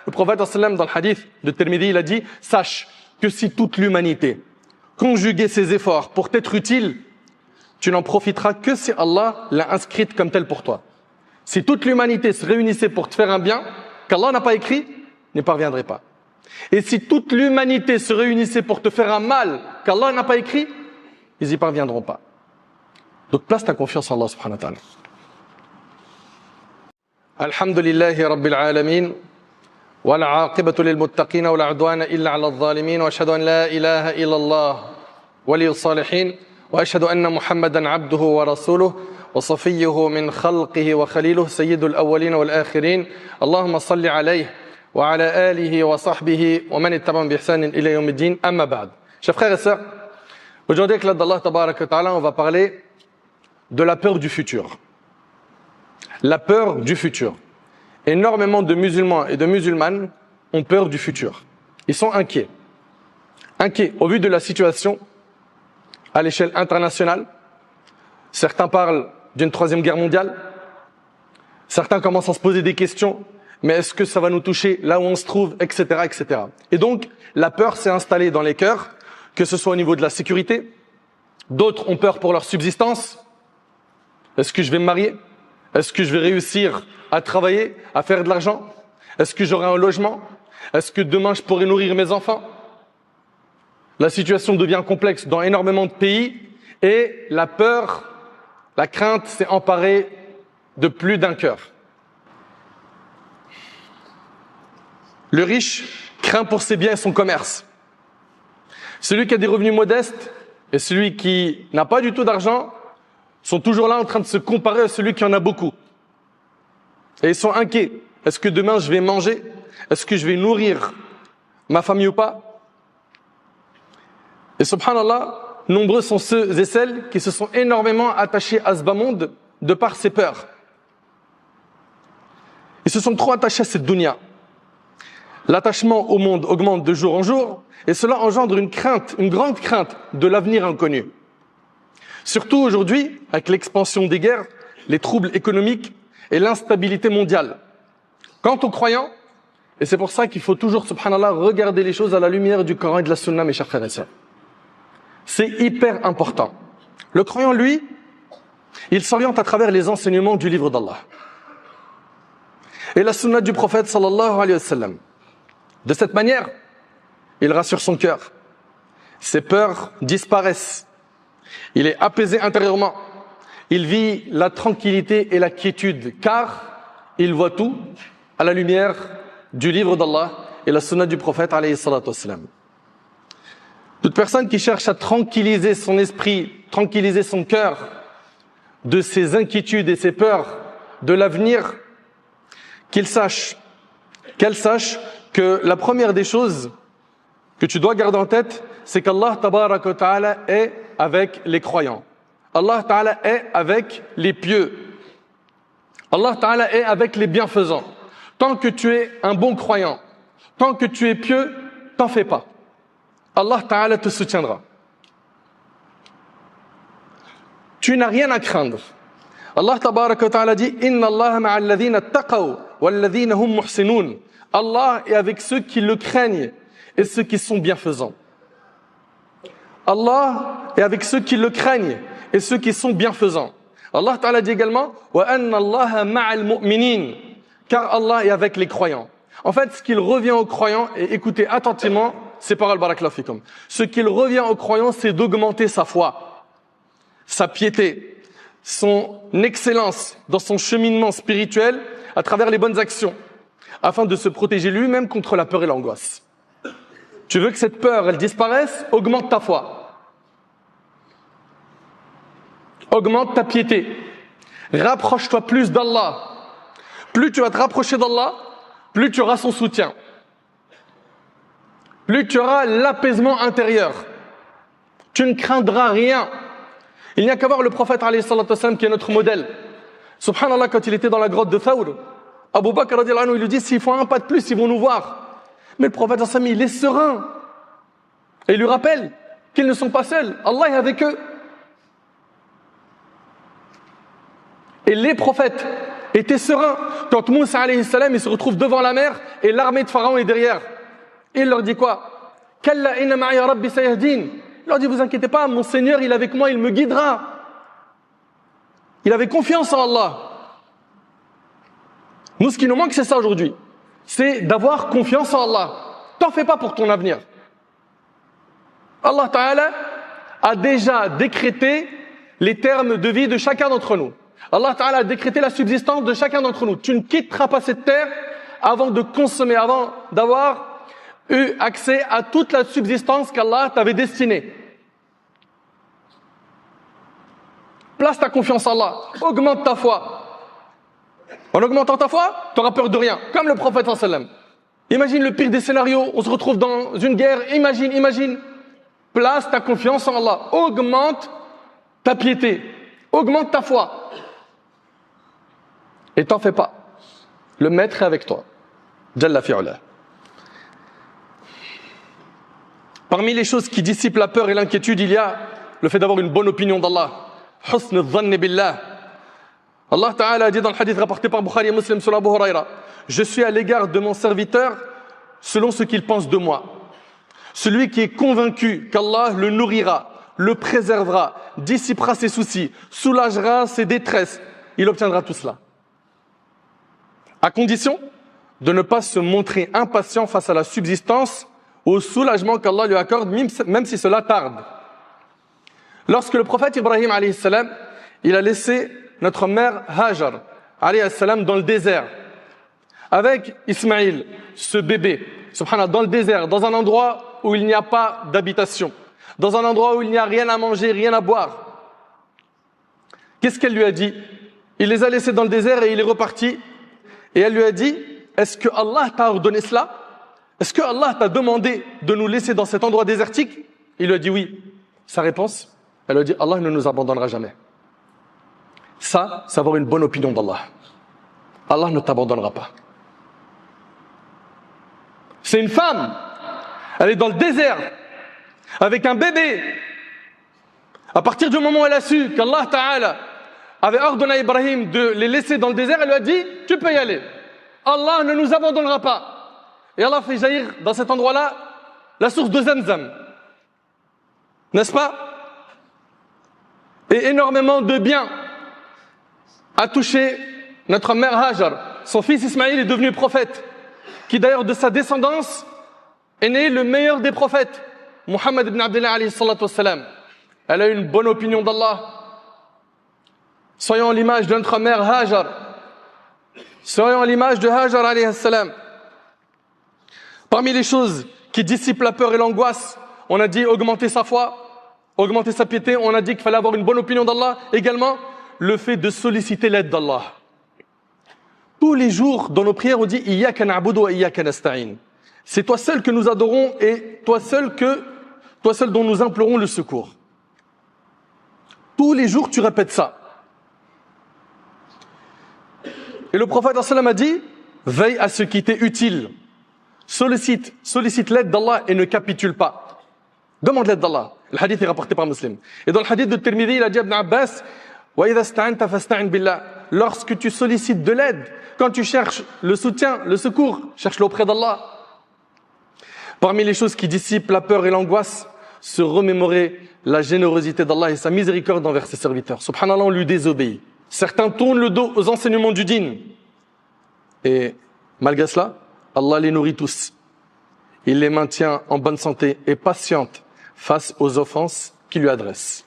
Le prophète sallam dans le hadith de Tirmidhi, il a dit « Sache que si toute l'humanité conjuguait ses efforts pour t'être utile, tu n'en profiteras que si Allah l'a inscrite comme telle pour toi. Si toute l'humanité se réunissait pour te faire un bien, qu'Allah n'a pas écrit, n'y parviendrait pas. Et si toute l'humanité se réunissait pour te faire un mal qu'Allah n'a pas écrit, ils n'y parviendront pas. » Donc place ta confiance en Allah subhanahu wa ta'ala. Alhamdulillahi rabbil alamin. والعاقبة للمتقين ولا عدوان إلا على الظالمين وأشهد أن لا إله إلا الله ولي الصالحين وأشهد أن محمدا عبده ورسوله وصفيه من خلقه وخليله سيد الأولين والآخرين اللهم صل عليه وعلى آله وصحبه ومن اتبعهم بإحسان إلى يوم الدين أما بعد. Chers frères et sœurs, aujourd'hui avec l'aide d'Allah Tabaraka wa Ta'ala, on va parler de la peur du futur. La peur du futur. Énormément de musulmans et de musulmanes ont peur du futur. Ils sont inquiets. Inquiets au vu de la situation à l'échelle internationale. Certains parlent d'une troisième guerre mondiale. Certains commencent à se poser des questions. Mais est-ce que ça va nous toucher là où on se trouve, etc., etc. Et donc, la peur s'est installée dans les cœurs, que ce soit au niveau de la sécurité. D'autres ont peur pour leur subsistance. Est-ce que je vais me marier? Est-ce que je vais réussir à travailler, à faire de l'argent? Est-ce que j'aurai un logement? Est-ce que demain je pourrai nourrir mes enfants? La situation devient complexe dans énormément de pays et la peur, la crainte s'est emparée de plus d'un cœur. Le riche craint pour ses biens et son commerce. Celui qui a des revenus modestes et celui qui n'a pas du tout d'argent sont toujours là en train de se comparer à celui qui en a beaucoup. Et ils sont inquiets. Est-ce que demain je vais manger? Est-ce que je vais nourrir ma famille ou pas? Et subhanallah, nombreux sont ceux et celles qui se sont énormément attachés à ce bas monde de par ses peurs. Ils se sont trop attachés à cette dunya. L'attachement au monde augmente de jour en jour et cela engendre une crainte, une grande crainte de l'avenir inconnu. Surtout aujourd'hui, avec l'expansion des guerres, les troubles économiques et l'instabilité mondiale. Quant aux croyants, et c'est pour ça qu'il faut toujours, subhanallah, regarder les choses à la lumière du Coran et de la Sunna, mes chers frères et sœurs. C'est hyper important. Le croyant, lui, il s'oriente à travers les enseignements du livre d'Allah. Et la Sunna du prophète, sallallahu alayhi wa sallam. De cette manière, il rassure son cœur. Ses peurs disparaissent. Il est apaisé intérieurement. Il vit la tranquillité et la quiétude, car il voit tout à la lumière du livre d'Allah et la sunna du prophète, alayhi salatu wassalam. Toute personne qui cherche à tranquilliser son esprit, tranquilliser son cœur de ses inquiétudes et ses peurs de l'avenir, qu'elle sache que la première des choses que tu dois garder en tête, c'est qu'Allah tabaraka wa ta'ala est avec les croyants. Allah ta'ala est avec les pieux. Allah ta'ala est avec les bienfaisants. Tant que tu es un bon croyant, tant que tu es pieux, t'en fais pas. Allah ta'ala te soutiendra. Tu n'as rien à craindre. Allah tabaraka wa ta'ala dit Inna Allah ma'al ladhina taqaw wal ladhina hum muhsinun. Allah est avec ceux qui le craignent et ceux qui sont bienfaisants. Allah est avec ceux qui le craignent et ceux qui sont bienfaisants. Allah Ta'ala dit également wa anna Allaha ma'al mu'minin, car Allah est avec les croyants. En fait, ce qu'il revient aux croyants, et écoutez attentivement ces paroles, barakallahu fikum. Ce qu'il revient aux croyants, c'est d'augmenter sa foi, sa piété, son excellence dans son cheminement spirituel à travers les bonnes actions, afin de se protéger lui-même contre la peur et l'angoisse. Tu veux que cette peur, elle disparaisse? Augmente ta foi. Augmente ta piété. Rapproche-toi plus d'Allah. Plus tu vas te rapprocher d'Allah, plus tu auras son soutien. Plus tu auras l'apaisement intérieur. Tu ne craindras rien. Il n'y a qu'à voir le prophète alayhi salatu wassalam qui est notre modèle. Subhanallah, quand il était dans la grotte de Thawr, Abu Bakr radiallahu anhu, il lui dit s'ils font un pas de plus, ils vont nous voir. Mais le prophète sallallahu alayhi wa sallam, il est serein. Et il lui rappelle qu'ils ne sont pas seuls. Allah est avec eux. Et les prophètes, était serein. Quand Moussa alayhi salam, il se retrouve devant la mer et l'armée de Pharaon est derrière. Et il leur dit quoi? Kalla inna ma'iya rabbi sayahdin. Il leur dit, vous inquiétez pas, mon Seigneur, il est avec moi, il me guidera. Il avait confiance en Allah. Nous, ce qui nous manque, c'est ça aujourd'hui. C'est d'avoir confiance en Allah. T'en fais pas pour ton avenir. Allah Ta'ala a déjà décrété les termes de vie de chacun d'entre nous. Allah Ta'ala a décrété la subsistance de chacun d'entre nous. Tu ne quitteras pas cette terre avant de consommer, avant d'avoir eu accès à toute la subsistance qu'Allah t'avait destinée. Place ta confiance en Allah. Augmente ta foi. En augmentant ta foi, tu n'auras peur de rien. Comme le prophète sallallahu alayhi wa sallam. Imagine le pire des scénarios. On se retrouve dans une guerre. Imagine. Place ta confiance en Allah. Augmente ta piété. Augmente ta foi. Et t'en fais pas. Le maître est avec toi. Jalla fi'ula. Parmi les choses qui dissipent la peur et l'inquiétude, il y a le fait d'avoir une bonne opinion d'Allah. Husn al-dhann billah. Allah Ta'ala a dit dans le hadith rapporté par Bukhari et Muslim sur Abu Huraira, je suis à l'égard de mon serviteur selon ce qu'il pense de moi. Celui qui est convaincu qu'Allah le nourrira, le préservera, dissipera ses soucis, soulagera ses détresses, il obtiendra tout cela. À condition de ne pas se montrer impatient face à la subsistance, au soulagement qu'Allah lui accorde, même si cela tarde. Lorsque le prophète Ibrahim alayhi salam, il a laissé notre mère Hajar alayhi salam dans le désert, avec Ismaïl, ce bébé, subhanallah, dans le désert, dans un endroit où il n'y a pas d'habitation, dans un endroit où il n'y a rien à manger, rien à boire. Qu'est-ce qu'elle lui a dit? Il les a laissés dans le désert et il est reparti. Et elle lui a dit, est-ce que Allah t'a ordonné cela? Est-ce que Allah t'a demandé de nous laisser dans cet endroit désertique? Il lui a dit oui. Sa réponse, elle lui a dit, Allah ne nous abandonnera jamais. Ça, c'est avoir une bonne opinion d'Allah. Allah ne t'abandonnera pas. C'est une femme. Elle est dans le désert, avec un bébé. À partir du moment où elle a su qu'Allah Ta'ala avait ordonné à Ibrahim de les laisser dans le désert, elle lui a dit, tu peux y aller. Allah ne nous abandonnera pas. Et Allah fait jaillir dans cet endroit-là la source de Zamzam. N'est-ce pas? Et énormément de biens a touché notre mère Hajar. Son fils Ismaïl est devenu prophète, qui d'ailleurs de sa descendance est né le meilleur des prophètes, Muhammad ibn Abdullah alayhi salatu wassalam. Elle a une bonne opinion d'Allah. Soyons l'image de notre mère Hajar. Soyons l'image de Hajar alayhi salam. Parmi les choses qui dissipent la peur et l'angoisse, on a dit augmenter sa foi, augmenter sa piété, on a dit qu'il fallait avoir une bonne opinion d'Allah. Également, le fait de solliciter l'aide d'Allah. Tous les jours, dans nos prières, on dit « Iyyaka na'budu wa iyyaka nasta'in ». C'est toi seul que nous adorons et toi seul dont nous implorons le secours. Tous les jours, tu répètes ça. Et le prophète sallallahu alayhi wa sallam a dit « Veille à ce qui t'est utile ». Sollicite l'aide d'Allah et ne capitule pas. Demande l'aide d'Allah. Le hadith est rapporté par Muslim. Et dans le hadith de Tirmidhi, il a dit à Ibn Abbas, lorsque tu sollicites de l'aide, quand tu cherches le soutien, le secours, cherche-le auprès d'Allah. Parmi les choses qui dissipent la peur et l'angoisse, se remémorer la générosité d'Allah et sa miséricorde envers ses serviteurs. Subhanallah, on lui désobéit. Certains tournent le dos aux enseignements du dîn. Et malgré cela, Allah les nourrit tous. Il les maintient en bonne santé et patiente face aux offenses qu'il lui adresse.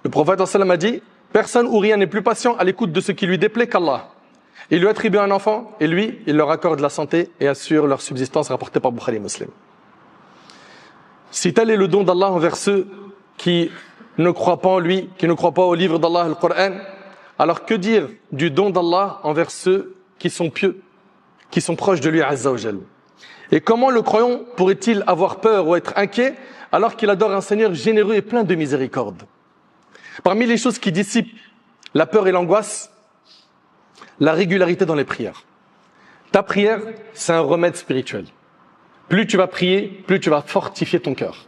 Le prophète sallam a dit, personne ou rien n'est plus patient à l'écoute de ce qui lui déplaît qu'Allah. Il lui attribue un enfant et lui, il leur accorde la santé et assure leur subsistance, rapportée par Bukhari et Muslim. Si tel est le don d'Allah envers ceux qui ne croient pas en lui, qui ne croient pas au livre d'Allah, le Coran, alors que dire du don d'Allah envers ceux qui sont pieux, qui sont proches de lui, Azza wa Jal? Et comment le croyant pourrait-il avoir peur ou être inquiet alors qu'il adore un Seigneur généreux et plein de miséricorde? Parmi les choses qui dissipent la peur et l'angoisse, la régularité dans les prières. Ta prière, c'est un remède spirituel. Plus tu vas prier, plus tu vas fortifier ton cœur.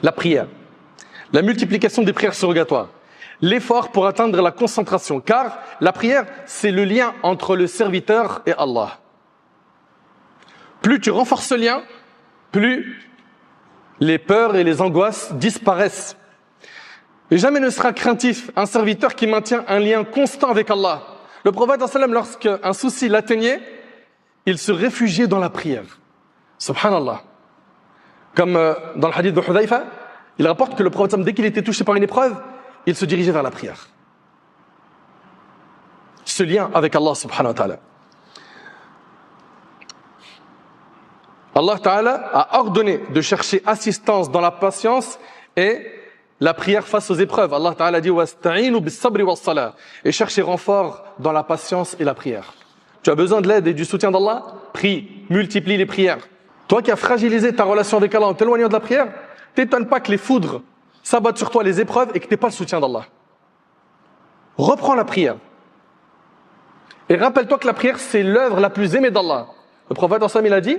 La prière, la multiplication des prières surrogatoires, l'effort pour atteindre la concentration. Car la prière, c'est le lien entre le serviteur et Allah. Plus tu renforces ce lien, plus les peurs et les angoisses disparaissent. Et jamais ne sera craintif un serviteur qui maintient un lien constant avec Allah. Le prophète, lorsqu'un souci l'atteignait, il se réfugiait dans la prière. Subhanallah. Comme dans le hadith de Hudhayfa, il rapporte que le prophète, dès qu'il était touché par une épreuve, il se dirigeait vers la prière. Ce lien avec Allah subhanahu wa ta'ala. Allah ta'ala a ordonné de chercher assistance dans la patience et la prière face aux épreuves. Allah ta'ala dit wasta'inu bis-sabri was-salah, et chercher renfort dans la patience et la prière. Tu as besoin de l'aide et du soutien d'Allah? Prie, multiplie les prières. Toi qui as fragilisé ta relation avec Allah en t'éloignant de la prière, t'étonne pas que les foudres s'abattent sur toi, les épreuves, et que tu n'aies pas le soutien d'Allah. Reprends la prière. Et rappelle-toi que la prière, c'est l'œuvre la plus aimée d'Allah. Le prophète il a dit,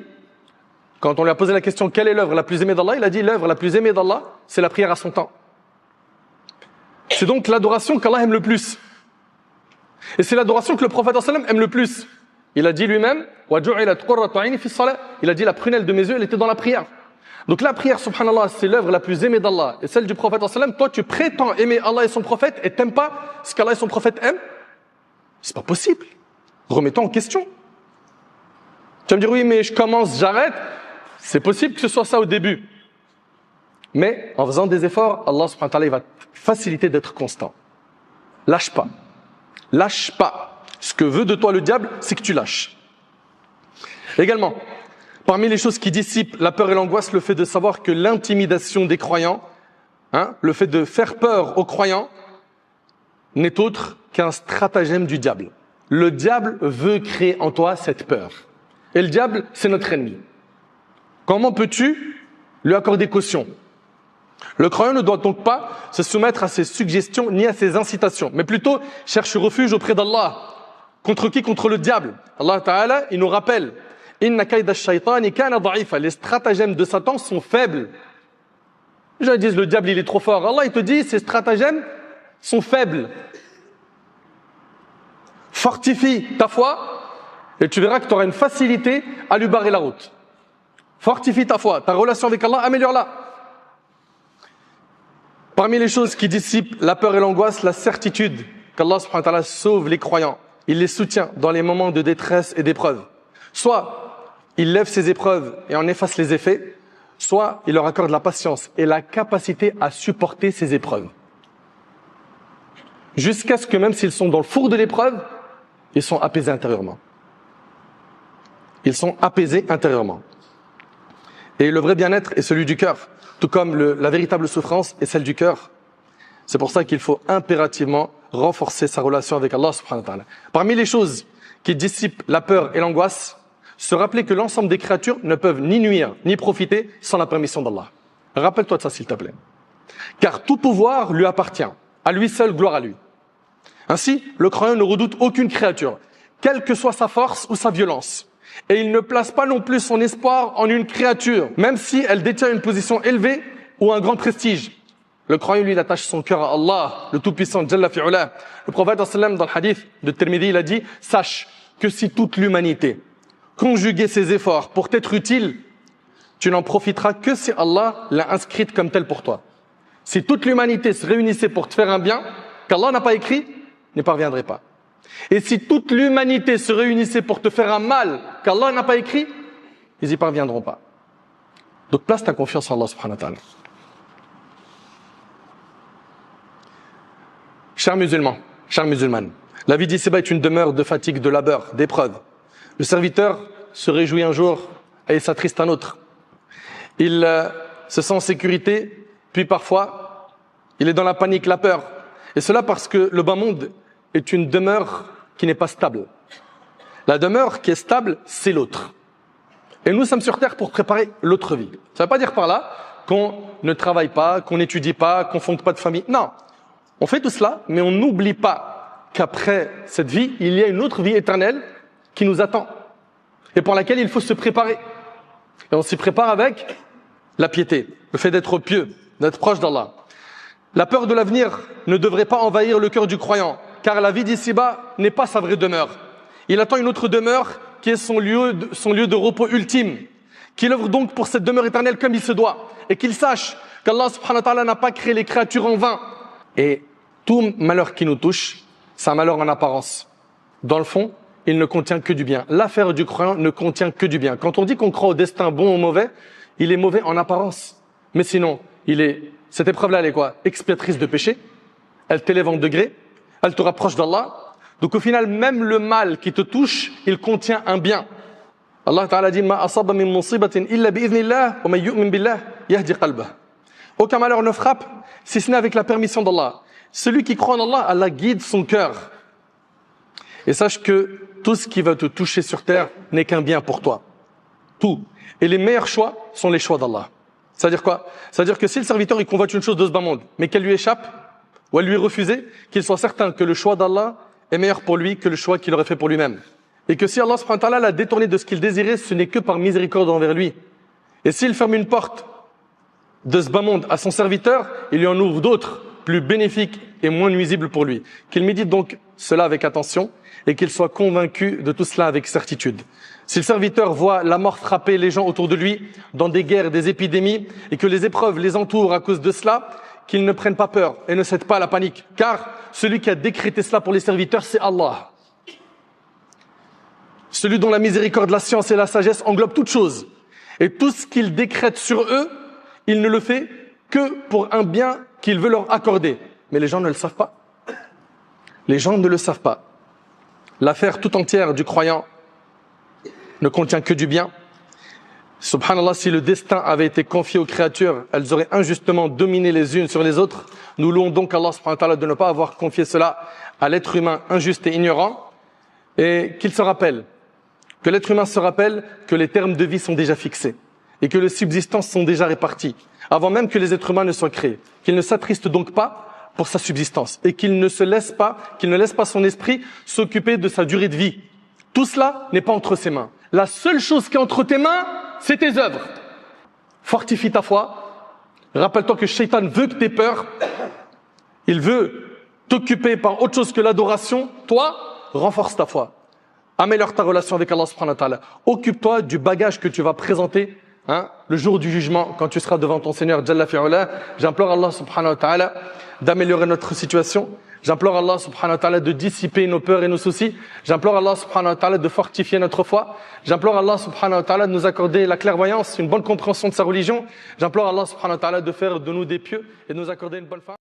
quand on lui a posé la question quelle est l'œuvre la plus aimée d'Allah, il a dit l'œuvre la plus aimée d'Allah, c'est la prière à son temps. C'est donc l'adoration qu'Allah aime le plus. Et c'est l'adoration que le prophète aime le plus. Il a dit lui-même, il a dit la prunelle de mes yeux, elle était dans la prière. Donc la prière, subhanallah, c'est l'œuvre la plus aimée d'Allah. Et celle du prophète toi tu prétends aimer Allah et son prophète et t'aimes pas ce qu'Allah et son prophète aiment? C'est pas possible. Remets-toi en question. Tu vas me dire oui mais je commence, j'arrête. C'est possible que ce soit ça au début. Mais en faisant des efforts, Allah subhanahu wa ta'ala va te faciliter d'être constant. Lâche pas. Lâche pas. Ce que veut de toi le diable, c'est que tu lâches. Également, parmi les choses qui dissipent la peur et l'angoisse, le fait de savoir que l'intimidation des croyants, le fait de faire peur aux croyants, n'est autre qu'un stratagème du diable. Le diable veut créer en toi cette peur. Et le diable, c'est notre ennemi. Comment peux-tu lui accorder caution? Le croyant ne doit donc pas se soumettre à ses suggestions ni à ses incitations, mais plutôt cherche refuge auprès d'Allah. Contre qui? Contre le diable. Allah Ta'ala, il nous rappelle « Inna kayda ash-shaytani kana da'ifa » Les stratagèmes de Satan sont faibles. Les gens disent « Le diable, il est trop fort ». Allah, il te dit « Ces stratagèmes sont faibles ». Fortifie ta foi et tu verras que tu auras une facilité à lui barrer la route. Fortifie ta foi, ta relation avec Allah, améliore-la. Parmi les choses qui dissipent la peur et l'angoisse, la certitude qu'Allah subhanahu wa ta'ala sauve les croyants. Il les soutient dans les moments de détresse et d'épreuve. Soit il lève ces épreuves et en efface les effets, soit il leur accorde la patience et la capacité à supporter ces épreuves. Jusqu'à ce que même s'ils sont dans le four de l'épreuve, ils sont apaisés intérieurement. Ils sont apaisés intérieurement. Et le vrai bien-être est celui du cœur, tout comme la véritable souffrance est celle du cœur. C'est pour ça qu'il faut impérativement renforcer sa relation avec Allah subhanahu wa ta'ala. Parmi les choses qui dissipent la peur et l'angoisse, se rappeler que l'ensemble des créatures ne peuvent ni nuire, ni profiter sans la permission d'Allah. Rappelle-toi de ça s'il te plaît. Car tout pouvoir lui appartient. À lui seul, gloire à lui. Ainsi, le croyant ne redoute aucune créature, quelle que soit sa force ou sa violence. Et il ne place pas non plus son espoir en une créature, même si elle détient une position élevée ou un grand prestige. Le croyant, lui, il attache son cœur à Allah, le Tout-Puissant, Jalla fi'ula. Le prophète, dans le hadith de Tirmidhi, il a dit « Sache que si toute l'humanité conjuguait ses efforts pour t'être utile, tu n'en profiteras que si Allah l'a inscrite comme telle pour toi. Si toute l'humanité se réunissait pour te faire un bien, qu'Allah n'a pas écrit, n'y parviendrait pas. Et si toute l'humanité se réunissait pour te faire un mal qu'Allah n'a pas écrit, ils n'y parviendront pas. Donc place ta confiance en Allah subhanahu wa ta'ala. Chers musulmans, chères musulmanes, la vie d'ici-bas est une demeure de fatigue, de labeur, d'épreuve. Le serviteur se réjouit un jour et s'attriste un autre. Il se sent en sécurité, puis parfois, il est dans la panique, la peur. Et cela parce que le bas monde est une demeure qui n'est pas stable. La demeure qui est stable, c'est l'autre. Et nous sommes sur terre pour préparer l'autre vie. Ça ne veut pas dire par là qu'on ne travaille pas, qu'on n'étudie pas, qu'on ne fonde pas de famille. Non, on fait tout cela, mais on n'oublie pas qu'après cette vie, il y a une autre vie éternelle qui nous attend et pour laquelle il faut se préparer. Et on s'y prépare avec la piété, le fait d'être pieux, d'être proche d'Allah. La peur de l'avenir ne devrait pas envahir le cœur du croyant, car la vie d'ici-bas n'est pas sa vraie demeure. Il attend une autre demeure qui est son lieu de repos ultime, qu'il œuvre donc pour cette demeure éternelle comme il se doit, et qu'il sache qu'Allah subhanahu wa ta'ala n'a pas créé les créatures en vain. Et tout malheur qui nous touche, c'est un malheur en apparence. Dans le fond, il ne contient que du bien. L'affaire du croyant ne contient que du bien. Quand on dit qu'on croit au destin bon ou mauvais, il est mauvais en apparence. Mais sinon, cette épreuve-là, elle est quoi? Expiatrice de péché. Elle t'élève en degré. Elle te rapproche d'Allah. Donc au final, même le mal qui te touche, il contient un bien. Allah Ta'ala dit, Ma asaba min musibatin illa bi'idhnillah wa man yu'min billah yahdi qalbah. Aucun malheur ne frappe, si ce n'est avec la permission d'Allah. Celui qui croit en Allah, Allah guide son cœur. Et sache que tout ce qui va te toucher sur terre n'est qu'un bien pour toi. Tout. Et les meilleurs choix sont les choix d'Allah. C'est-à-dire quoi? C'est-à-dire que si le serviteur il convoite une chose de ce bas monde, mais qu'elle lui échappe, ou elle lui est refusée, qu'il soit certain que le choix d'Allah est meilleur pour lui que le choix qu'il aurait fait pour lui-même. Et que si Allah subhanahu wa ta'ala l'a détourné de ce qu'il désirait, ce n'est que par miséricorde envers lui. Et s'il ferme une porte de ce bas monde à son serviteur, il lui en ouvre d'autres, plus bénéfiques et moins nuisibles pour lui. Qu'il médite donc cela avec attention et qu'il soit convaincu de tout cela avec certitude. Si le serviteur voit la mort frapper les gens autour de lui dans des guerres, des épidémies et que les épreuves les entourent à cause de cela, qu'ils ne prennent pas peur et ne cèdent pas à la panique. Car celui qui a décrété cela pour les serviteurs, c'est Allah. Celui dont la miséricorde, la science et la sagesse englobent toutes choses. Et tout ce qu'il décrète sur eux, il ne le fait que pour un bien qu'il veut leur accorder. Mais les gens ne le savent pas. Les gens ne le savent pas. L'affaire tout entière du croyant ne contient que du bien. Subhanallah, si le destin avait été confié aux créatures, elles auraient injustement dominé les unes sur les autres. Nous louons donc Allah subhanahu wa ta'ala de ne pas avoir confié cela à l'être humain injuste et ignorant. Et qu'il se rappelle, que l'être humain se rappelle que les termes de vie sont déjà fixés et que les subsistances sont déjà réparties, avant même que les êtres humains ne soient créés. Qu'il ne s'attriste donc pas pour sa subsistance et qu'il ne laisse pas son esprit s'occuper de sa durée de vie. Tout cela n'est pas entre ses mains. La seule chose qui est entre tes mains, c'est tes œuvres. Fortifie ta foi. Rappelle-toi que Shaitan veut que tu aies peur. Il veut t'occuper par autre chose que l'adoration. Toi, renforce ta foi. Améliore ta relation avec Allah subhanahu wa ta'ala. Occupe-toi du bagage que tu vas présenter le jour du jugement, quand tu seras devant ton Seigneur Jalla fi'ula. J'implore Allah subhanahu wa ta'ala d'améliorer notre situation. J'implore Allah subhanahu wa ta'ala de dissiper nos peurs et nos soucis. J'implore Allah subhanahu wa ta'ala de fortifier notre foi. J'implore Allah subhanahu wa ta'ala de nous accorder la clairvoyance, une bonne compréhension de sa religion. J'implore Allah subhanahu wa ta'ala de faire de nous des pieux et de nous accorder une bonne fin.